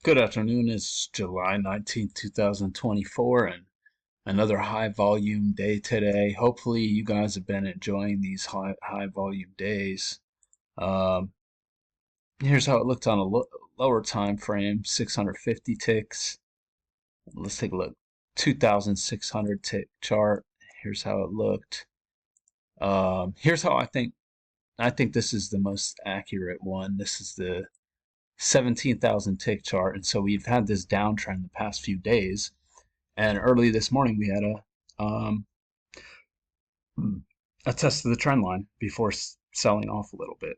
Good afternoon. It's July 19th, 2024, and another high volume day today. Hopefully, you guys have been enjoying these high volume days. Um, Here's how it looked on a lower time frame 650 ticks. Let's take a look. 2,600 tick chart. Here's how it looked. Here's how I think this is the most accurate one. This is the 17,000 tick chart, and so we've had this downtrend the past few days. And early this morning, we had a test of the trend line before selling off a little bit.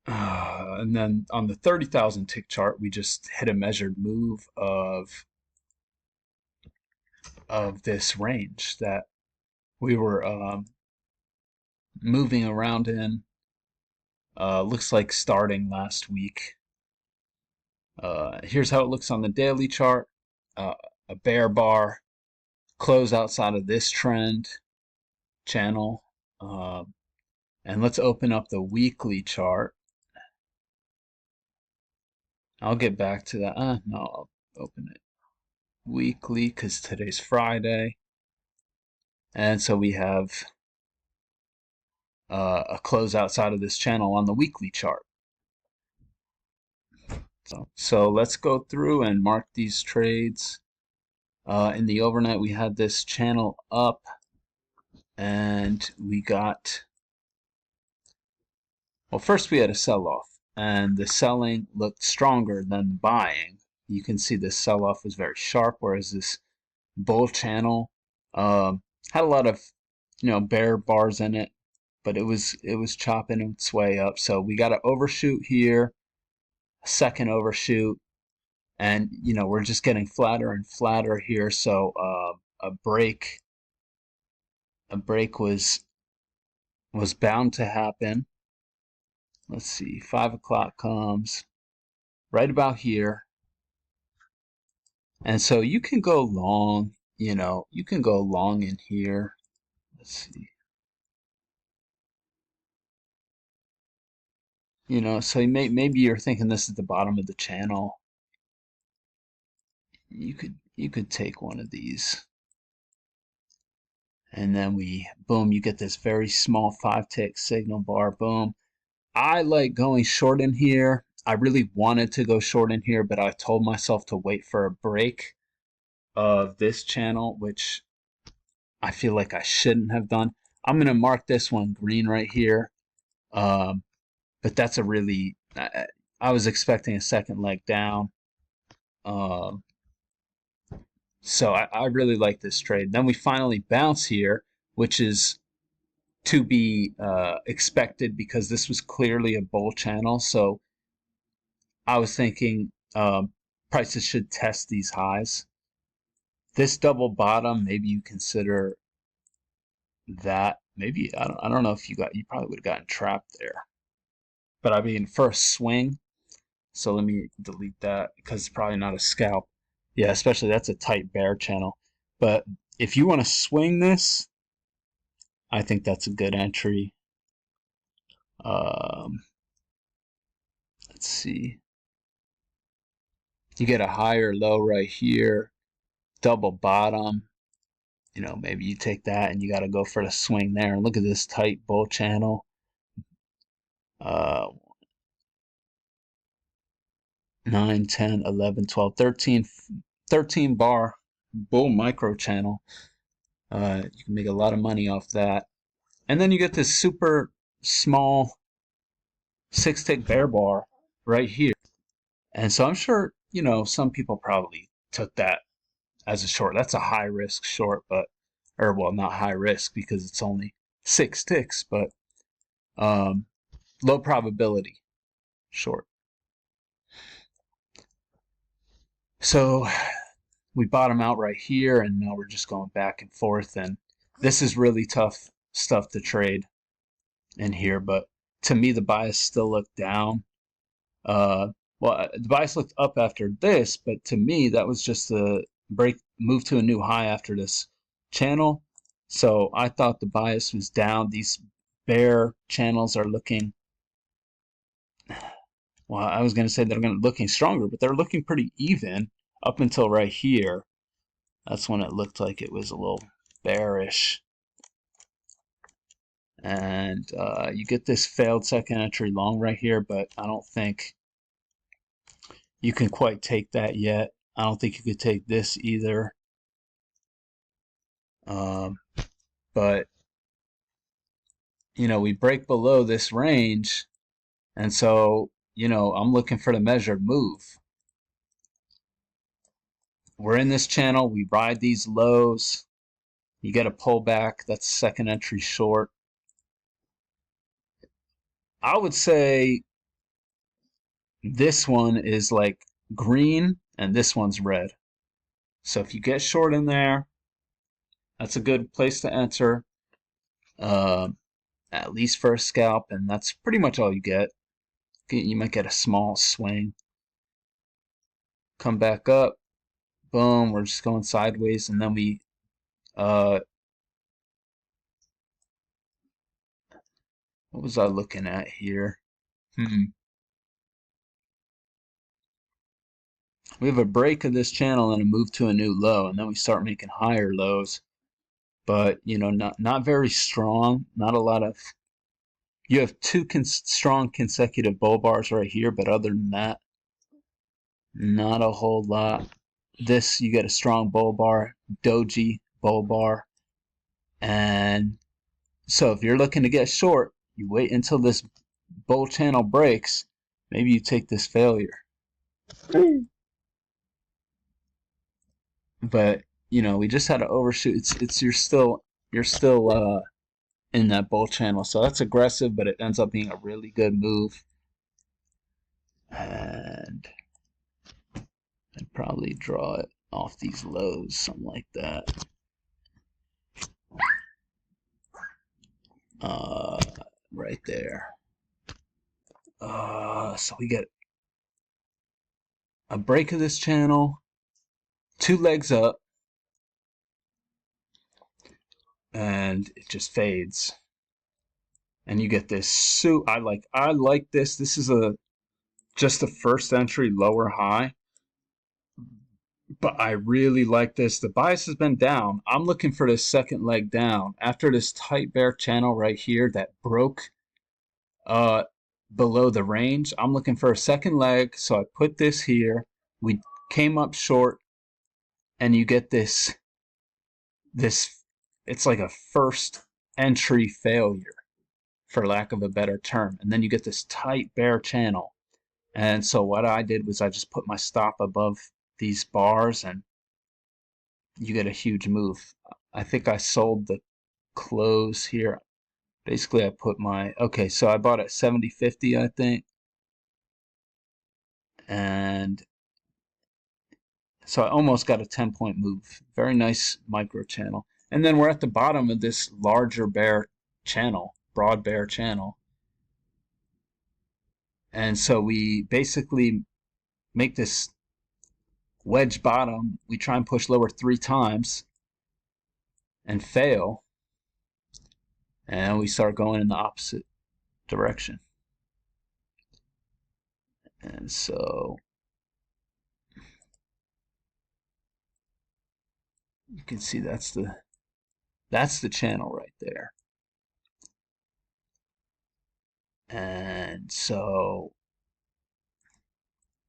And then on the 30,000 tick chart, we just hit a measured move of this range that we were moving around in. Looks like starting last week. Here's how it looks on the daily chart. A bear bar, close outside of this trend channel. And let's open up the weekly chart. I'll get back to that. No, I'll open it weekly because today's Friday. And so we have a close outside of this channel on the weekly chart. So let's go through and mark these trades. In the overnight, we had this channel up, and we got, well, first we had a sell-off, and the selling looked stronger than the buying. You can see this sell-off was very sharp, whereas this bull channel had a lot of bear bars in it, but it was chopping its way up. So we got an overshoot here, a second overshoot, and we're just getting flatter and flatter here. So a break was bound to happen. Let's see, 5 o'clock comes right about here, and so you can go long. You can go long in here. Let's see. So maybe you're thinking this is the bottom of the channel. You could take one of these, and then boom, you get this very small 5-tick signal bar. Boom. I like going short in here. I really wanted to go short in here, but I told myself to wait for a break of this channel, which I feel like I shouldn't have done. I'm gonna mark this one green right here. But that's a really, I was expecting a second leg down. So I really like this trade. Then we finally bounce here, which is to be expected because this was clearly a bull channel. So I was thinking prices should test these highs. This double bottom, maybe you consider that. Maybe I don't know if you probably would have gotten trapped there. But I mean, first swing. So let me delete that because it's probably not a scalp. Yeah, especially that's a tight bear channel. But if you want to swing this, I think that's a good entry. Let's see. You get a higher low right here, double bottom. Maybe you take that and you got to go for the swing there. And look at this tight bull channel. 9, 10, 11, 12, 13 bar bull micro channel. You can make a lot of money off that. And then you get this super small 6-tick bear bar right here. And so I'm sure, some people probably took that as a short. That's a high risk short, or well, not high risk because it's only 6 ticks, but low probability short. So we bottom out right here, and now we're just going back and forth, and this is really tough stuff to trade in here, but to me the bias still looked down. Well, the bias looked up after this, but to me that was just a move to a new high after this channel. So I thought the bias was down. These bear channels are looking, Well, I was going to say they're going to looking stronger, but they're looking pretty even up until right here. That's when it looked like it was a little bearish. And you get this failed second entry long right here, but I don't think you can quite take that yet. I don't think you could take this either. But, you know, we break below this range, and so, you know, I'm looking for the measured move. We're in this channel, we ride these lows, you get a pullback, that's second entry short. I would say this one is like green and this one's red. So if you get short in there, that's a good place to enter, at least for a scalp, and that's pretty much all you get. You might get a small swing. Come back up, boom, we're just going sideways, and then we what was I looking at here? We have a break of this channel and a move to a new low, and then we start making higher lows. But, you know, not very strong, not a lot of... You have two strong consecutive bull bars right here, but other than that, not a whole lot. This, you get a strong bull bar, doji bull bar. And so if you're looking to get short, you wait until this bull channel breaks. Maybe you take this failure. But, you know, we just had to overshoot. It's you're still in that bull channel, so that's aggressive, but it ends up being a really good move. And I'd probably draw it off these lows, something like that. Right there. So we get a break of this channel, two legs up, and it just fades. And you get this I like this. This is just the first entry lower high. But I really like this. The bias has been down. I'm looking for this second leg down. After this tight bear channel right here that broke below the range, I'm looking for a second leg. So I put this here. We came up short, and you get this, it's like a first entry failure, for lack of a better term. And then you get this tight bear channel. And so what I did was I just put my stop above these bars, and you get a huge move. I think I sold the close here. Basically, I put my... Okay, so I bought at 70.50, I think. And so I almost got a 10-point move. Very nice micro channel. And then we're at the bottom of this larger bear channel, broad bear channel. And so we basically make this wedge bottom. We try and push lower 3 times and fail. And we start going in the opposite direction. And so you can see that's the channel right there. And so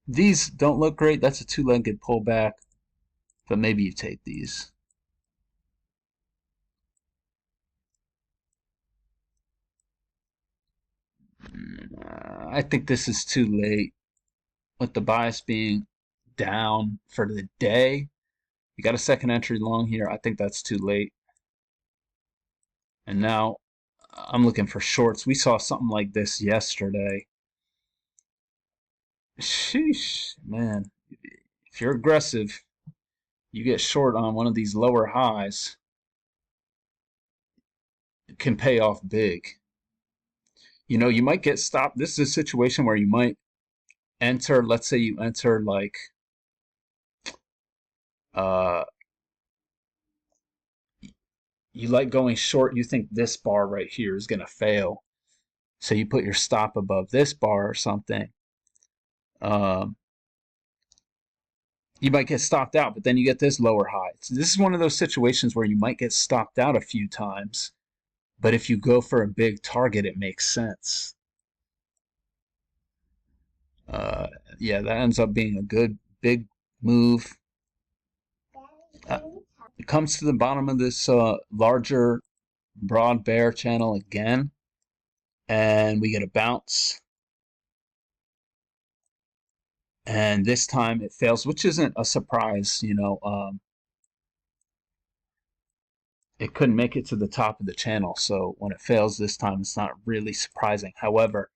these don't look great. That's a two-legged pullback, but maybe you take these. I think this is too late. With the bias being down for the day, you got a second entry long here. I think that's too late. And now I'm looking for shorts. We saw something like this yesterday. Sheesh, man. If you're aggressive, you get short on one of these lower highs, it can pay off big. You know, you might get stopped. This is a situation where you might enter, let's say you enter like you like going short, you think this bar right here is going to fail. So you put your stop above this bar or something. Um, you might get stopped out, but then you get this lower high. So this is one of those situations where you might get stopped out a few times, but if you go for a big target, it makes sense. Uh, yeah, that ends up being a good big move. Uh, it comes to the bottom of this larger broad bear channel again, and we get a bounce. And this time it fails, which isn't a surprise. It couldn't make it to the top of the channel, so when it fails this time, it's not really surprising. However,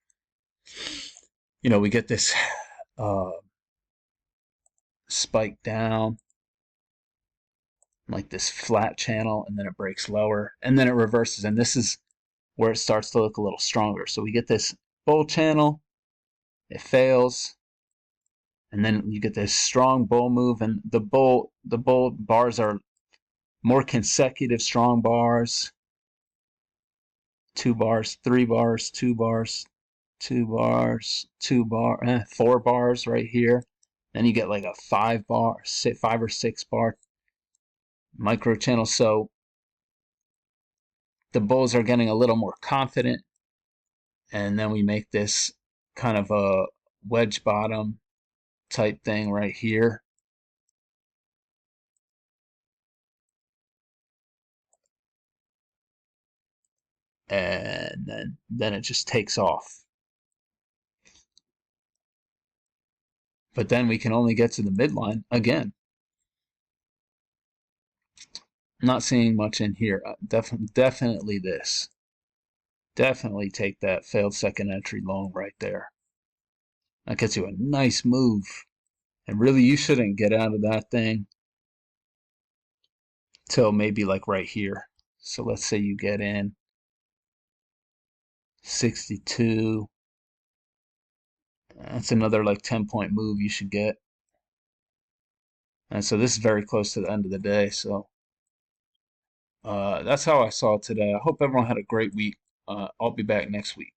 we get this uh, spike down, like this flat channel, and then it breaks lower, and then it reverses, and this is where it starts to look a little stronger. So we get this bull channel, it fails, and then you get this strong bull move, and the bull bars are more consecutive strong bars. 2 bars, 3 bars, 2 bars, 2 bars, 4 bars right here. Then you get like a 5 bar, 5 or 6 bar micro channel. So the bulls are getting a little more confident, and then we make this kind of a wedge bottom type thing right here. And then it just takes off. But then we can only get to the midline again. Not seeing much in here. Definitely this. Definitely take that failed second entry long right there. That gets you a nice move. And really, you shouldn't get out of that thing till maybe like right here. So let's say you get in 62. That's another like 10-point move you should get. And so this is very close to the end of the day. So that's how I saw it today. I hope everyone had a great week. I'll be back next week.